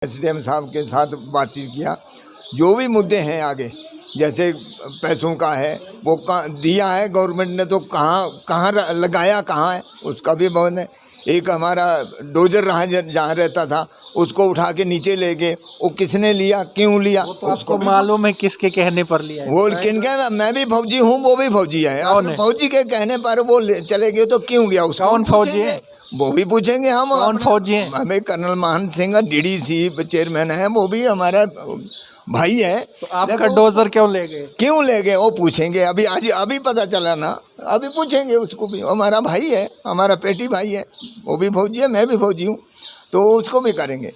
SDM साहब के साथ बातचीत किया। जो भी मुद्दे हैं आगे, जैसे पैसों का है वो दिया है गवर्नमेंट ने, तो कहाँ लगाया कहाँ है उसका भी बहुत है। एक हमारा डोजर रहा जहाँ रहता था उसको उठा के नीचे ले गए, वो किसने लिया, क्यों लिया, वो तो उसको मालूम है किसके कहने पर लिया है। वो किन के, मैं भी फौजी हूँ, वो भी फौजी है, फौजी के कहने पर वो चले गए तो क्यों गया, उसको कौन फौजी है वो भी पूछेंगे हम। कौन फौजी है? हमें कर्नल महंत सिंह डीडीसी चेयरमैन है, वो भी हमारा भाई है। तो आपका डोजर क्यों ले गए वो पूछेंगे। अभी पता चला ना, अभी पूछेंगे उसको भी। हमारा भाई है, हमारा पेटी भाई है, वो भी फौजी है, मैं भी फौजी हूँ, तो उसको भी करेंगे।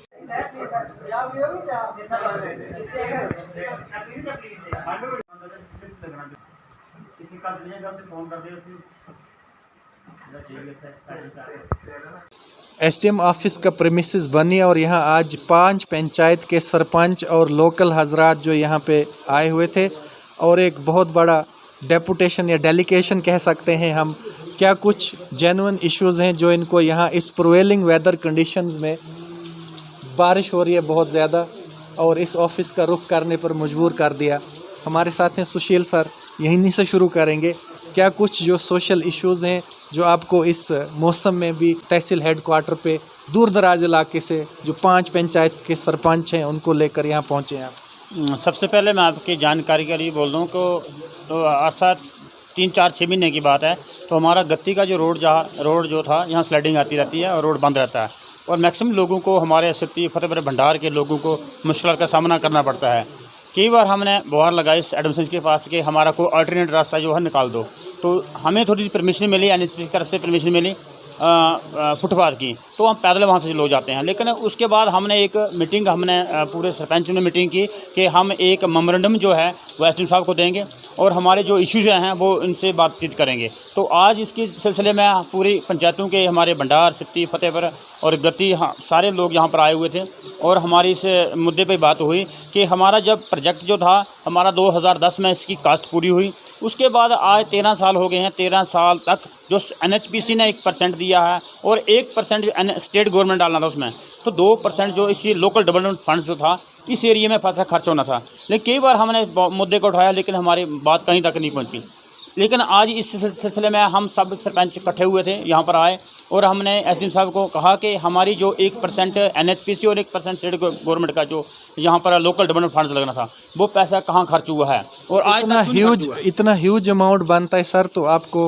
एसडीएम ऑफिस का प्रेमिसेस बनी और यहाँ आज 5 पंचायत के सरपंच और लोकल हजरात जो यहाँ पे आए हुए थे, और एक बहुत बड़ा डेपुटेशन या डेलीगेशन कह सकते हैं हम। क्या कुछ जेन्युइन इश्यूज़ हैं जो इनको यहाँ इस प्रिवेलिंग वेदर कंडीशंस में, बारिश हो रही है बहुत ज़्यादा, और इस ऑफिस का रुख करने पर मजबूर कर दिया। हमारे साथ हैं सुशील सर, यहीं से शुरू करेंगे। क्या कुछ जो सोशल इश्यूज़ हैं जो आपको इस मौसम में भी तहसील हेडक्वार्टर पे दूर दराज इलाके से जो 5 पंचायत के सरपंच हैं उनको लेकर यहाँ पहुँचे हैं आप? सबसे पहले मैं आपकी जानकारी के लिए बोल दूँ को तो ऐसा 3-4-6 महीने की बात है, तो हमारा गत्ती का जो रोड जो था यहाँ स्लाइडिंग आती रहती है और रोड बंद रहता है, और मैक्सिमम लोगों को, हमारे सिटी फतेहपुर भंडार के लोगों को मुश्किल का सामना करना पड़ता है। कई बार हमने गुहार लगाई एडमिशन के पास कि हमारा को अल्टरनेट रास्ता जो है निकाल दो, तो हमें थोड़ी सी परमिशन मिली, एनएचपीसी की तरफ से परमिशन मिली फुटपाथ की, तो हम पैदल वहाँ से लोग जाते हैं। लेकिन उसके बाद हमने एक मीटिंग, पूरे सरपंच ने मीटिंग की कि हम एक मेमोरेंडम जो है वो एसडीएम साहब को देंगे और हमारे जो इश्यूज़ हैं वो इनसे बातचीत करेंगे। तो आज इसके सिलसिले में पूरी पंचायतों के, हमारे भंडार, सिट्टी, फतेहपुर और गत्ती, हाँ, सारे लोग यहाँ पर आए हुए थे और हमारी इस मुद्दे पर बात हुई कि हमारा जब प्रोजेक्ट जो था हमारा 2010 में इसकी कास्ट पूरी हुई, उसके बाद आज 13 साल हो गए हैं। 13 साल तक जो एनएचपीसी ने 1% दिया है और 1% स्टेट गवर्नमेंट डालना था उसमें, तो 2% जो इसी लोकल डेवलपमेंट फंड्स जो था इस एरिया में पैसा खर्च होना था। लेकिन कई बार हमने मुद्दे को उठाया लेकिन हमारी बात कहीं तक नहीं पहुंची। लेकिन आज इस सिलसिले में हम सब सरपंच इकट्ठे हुए थे, यहाँ पर आए और हमने एसडीएम साहब को कहा कि हमारी जो 1% एनएचपीसी और 1% स्टेट गवर्नमेंट का जो यहाँ पर लोकल डेवलपमेंट फंड्स लगना था वो पैसा कहाँ खर्च हुआ है, और आज इतना ह्यूज अमाउंट बनता है सर, तो आपको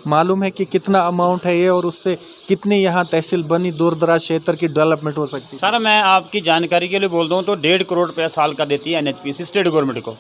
मालूम है कि कितना अमाउंट है ये और उससे कितनी यहाँ तहसील बनी दूर दराज क्षेत्र की डेवलपमेंट हो सकती है? सर मैं आपकी जानकारी के लिए बोल दूँ तो 1.5 करोड़ रुपया साल का देती है एनएचपीसी स्टेट गवर्नमेंट को।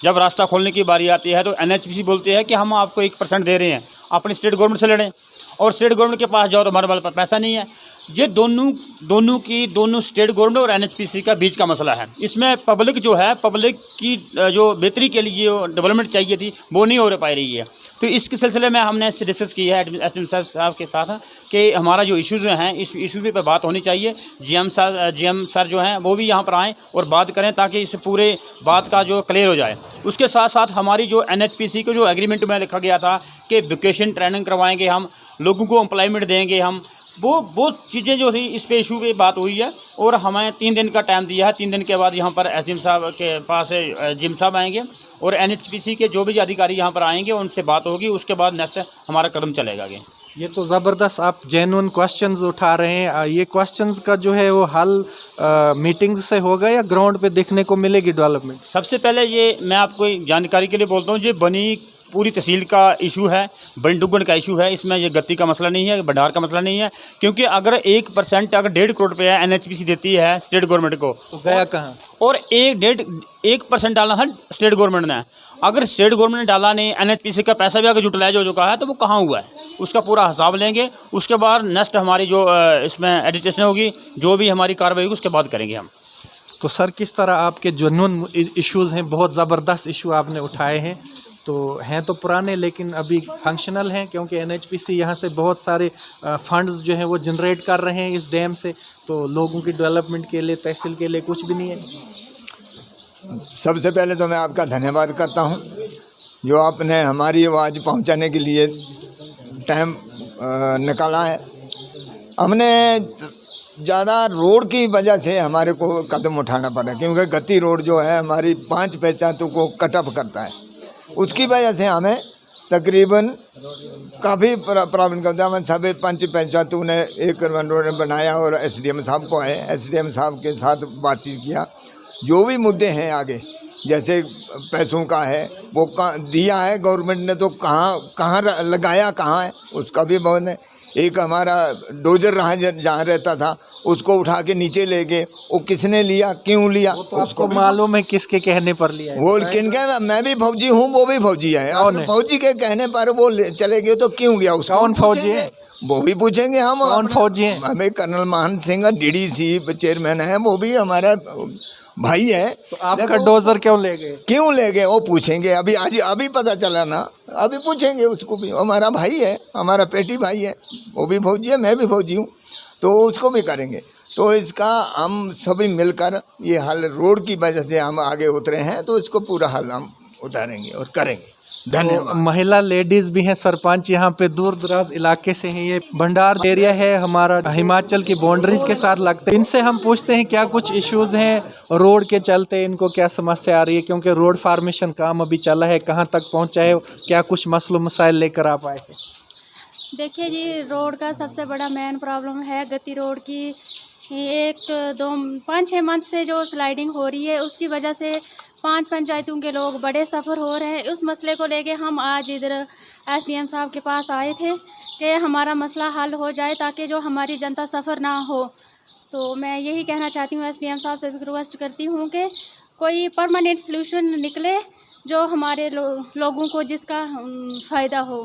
जब रास्ता खोलने की बारी आती है तो एनएचपीसी बोलती है कि हम आपको 1% दे रहे हैं, अपनी स्टेट गवर्नमेंट से लड़ें, और स्टेट गवर्नमेंट के पास जाओ तो हमारे पास पैसा नहीं है। ये दोनों स्टेट गवर्नमेंट और एनएचपीसी का बीच का मसला है। इसमें पब्लिक जो है, पब्लिक की जो बेहतरी के लिए जो डेवलपमेंट चाहिए थी वो नहीं हो पा रही है। तो इसके सिलसिले में हमने इससे डिस्कस किया है एसडीएम साहब के साथ कि हमारा जो इश्यूज़ हैं इस इशू पे बात होनी चाहिए। जीएम सर जो हैं वो भी यहाँ पर आएँ और बात करें ताकि इस पूरे बात का जो क्लियर हो जाए। उसके साथ साथ हमारी जो एनएचपीसी को जो एग्रीमेंट में लिखा गया था कि वोकेशन ट्रेनिंग करवाएंगे, हम लोगों को एम्प्लॉयमेंट देंगे, हम वो चीज़ें जो थी इस पे इशू पे बात हुई है और हमें 3 दिन का टाइम दिया है। 3 दिन के बाद यहाँ पर एसडीएम साहब के पास जीएम साहब आएंगे और एनएचपीसी के जो भी अधिकारी यहाँ पर आएंगे उनसे बात होगी, उसके बाद नेक्स्ट हमारा कदम चलेगा आगे। ये तो ज़बरदस्त आप जेन्युइन क्वेश्चंस उठा रहे हैं। ये क्वेश्चंस का जो है वो हल मीटिंग्स से होगा या ग्राउंड पे देखने को मिलेगी डेवलपमेंट? सबसे पहले ये मैं आपको जानकारी के लिए बोलता हूँ, ये बनी पूरी तहसील का इशू है, बंडुगन का इशू है। इसमें ये गत्ती का मसला नहीं है, भंडार का मसला नहीं है, क्योंकि अगर 1% अगर 1.5 करोड़ रुपया एनएचपीसी देती है स्टेट गवर्नमेंट को तो गया कहाँ? और 1% डालना था स्टेट गवर्नमेंट ने। अगर स्टेट गवर्नमेंट ने डाला नहीं, एनएचपीसी का पैसा भी अगर यूटिलाइज हो चुका है तो वो कहाँ हुआ है, उसका पूरा हिसाब लेंगे। उसके बाद नेक्स्ट हमारी जो इसमें एडिटेशन होगी, जो भी हमारी कार्रवाई होगी उसके बाद करेंगे हम। तो सर किस तरह आपके जेन्युइन इश्यूज़ हैं, बहुत ज़बरदस्त इशू आपने उठाए हैं, तो हैं तो पुराने लेकिन अभी फंक्शनल हैं क्योंकि एनएचपीसी यहाँ से बहुत सारे फंड्स जो हैं वो जनरेट कर रहे हैं इस डैम से, तो लोगों की डेवलपमेंट के लिए, तहसील के लिए कुछ भी नहीं है। सबसे पहले तो मैं आपका धन्यवाद करता हूँ जो आपने हमारी आवाज़ पहुँचाने के लिए टाइम निकाला है। हमने ज़्यादा रोड की वजह से हमारे को कदम उठाना पड़ा, क्योंकि गति रोड जो है हमारी 5 पंचायतों को कटअप करता है। उसकी वजह से हमें तकरीबन काफ़ी प्रॉब्लम करता है। हम सभी 5 पंचायतों ने एक रोड बनाया और एसडीएम साहब को है, एसडीएम साहब के साथ बातचीत किया। जो भी मुद्दे हैं आगे, जैसे पैसों का है वो दिया है गवर्नमेंट ने, तो कहाँ लगाया कहाँ है उसका भी बहुत है। एक हमारा डोजर रहा जहाँ रहता था उसको उठा के नीचे ले गए, वो किसने लिया, क्यों लिया, तो आपको मालूम है किसके कहने पर लिया है? वो किनके, मैं भी फौजी हूँ, वो भी फौजी है। और फौजी के कहने पर वो चले गए तो क्यों गया उसको? कौन फौजी है वो भी पूछेंगे हम। कौन फौजी है? हमें कर्नल महान सिंह डीडीसी चेयरमैन है, वो भी हमारा भाई है। तो आपका डोजर क्यों ले गए? क्यों ले गए वो पूछेंगे। अभी पता चला ना, अभी पूछेंगे उसको भी। हमारा भाई है, हमारा पेटी भाई है, वो भी फौजी है, मैं भी फौजी हूँ, तो उसको भी करेंगे। तो इसका हम सभी मिलकर ये हल रोड की वजह से हम आगे उतरे हैं, तो इसको पूरा हल हम उतारेंगे और करेंगे। धन्यवाद। तो महिला लेडीज भी हैं, सरपंच यहाँ पे दूर दराज इलाके से हैं। ये भंडार एरिया है हमारा, हिमाचल की बाउंड्रीज के साथ लगता है। इनसे हम पूछते हैं क्या कुछ इश्यूज हैं रोड के चलते, इनको क्या समस्या आ रही है, क्योंकि रोड फार्मेशन काम अभी चला है, कहाँ तक पहुँचा है, क्या कुछ मसलो मसाइल लेकर आप आए हैं? देखिए जी, रोड का सबसे बड़ा मेन प्रॉब्लम है गति रोड की। 5-6 मंथ से जो स्लाइडिंग हो रही है उसकी वजह से 5 पंचायतों के लोग बड़े सफ़र हो रहे हैं। उस मसले को लेके हम आज इधर एसडीएम साहब के पास आए थे कि हमारा मसला हल हो जाए ताकि जो हमारी जनता सफ़र ना हो। तो मैं यही कहना चाहती हूँ, एसडीएम साहब से रिक्वेस्ट करती हूँ कि कोई परमानेंट सलूशन निकले जो हमारे लोगों को जिसका फ़ायदा हो।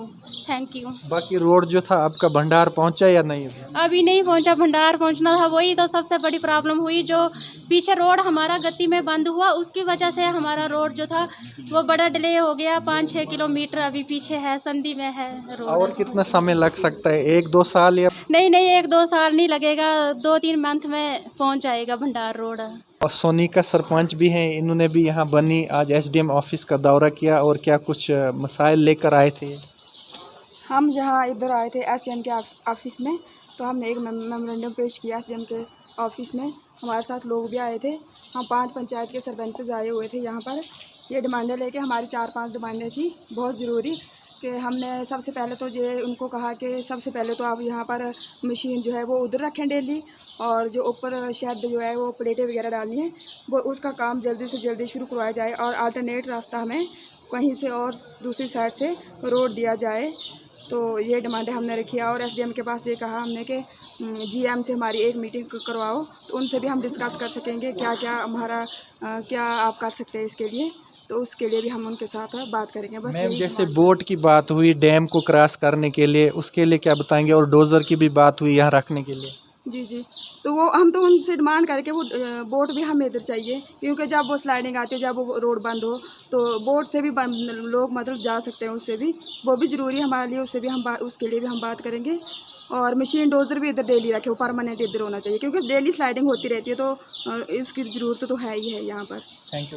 Thank you. बाकी रोड जो था आपका भंडार पहुंचा या नहीं? अभी नहीं पहुंचा, भंडार पहुंचना था, वही तो सबसे बड़ी प्रॉब्लम हुई। जो पीछे रोड हमारा गति में बंद हुआ उसकी वजह से हमारा रोड जो था वो बड़ा डिले हो गया। 5-6 किलोमीटर अभी पीछे है, संधि में है रोड। और कितना समय लग सकता है? 1-2 साल या? नहीं, 1-2 साल नहीं लगेगा, 2-3 मंथ में पहुंच जाएगा भंडार रोड। और सोनी का सरपंच भी हैं, इन्होंने भी यहाँ बनी आज एसडीएम ऑफिस का दौरा किया और क्या कुछ मसाइल लेकर आए थे? हम जहाँ इधर आए थे एसडीएम के ऑफिस में, तो हमने एक मेमोरेंडम पेश किया एसडीएम के ऑफिस में। हमारे साथ लोग भी आए थे, हम 5 पंचायत के सरपंच आए हुए थे यहाँ पर। ये डिमांडें लेके, हमारी 4-5 डिमांडें थी बहुत ज़रूरी, कि हमने सबसे पहले तो ये उनको कहा कि सबसे पहले तो आप यहाँ पर मशीन जो है वो उधर रखें डेली, और जो ऊपर शेड जो है वो प्लेटें वगैरह डालनी है, वो उसका काम जल्दी से जल्दी शुरू करवाया जाए, और अल्टरनेट रास्ता हमें कहीं से और दूसरी साइड से रोड दिया जाए। तो ये डिमांडें हमने रखी है। और एसडीएम के पास ये कहा हमने कि जीएम से हमारी एक मीटिंग करवाओ, तो उनसे भी हम डिस्कस कर सकेंगे क्या क्या हमारा क्या आप कर सकते हैं इसके लिए, तो उसके लिए भी हम उनके साथ बात करेंगे। बस मैम, जैसे बोट की बात हुई डैम को क्रॉस करने के लिए, उसके लिए क्या बताएंगे? और डोजर की भी बात हुई यहाँ रखने के लिए। जी, तो वो हम तो उनसे डिमांड करके वो बोट भी हमें इधर चाहिए, क्योंकि जब वो स्लाइडिंग आती है, जब वो रोड बंद हो, तो बोट से भी लोग मतलब जा सकते हैं, उससे भी वो भी ज़रूरी है हमारे लिए, उससे भी हम उसके लिए भी हम बात करेंगे। और मशीन डोजर भी इधर डेली रखे, वो परमानेंट इधर होना चाहिए, क्योंकि डेली स्लाइडिंग होती रहती है, तो इसकी ज़रूरत तो है ही है यहाँ पर। Thank you.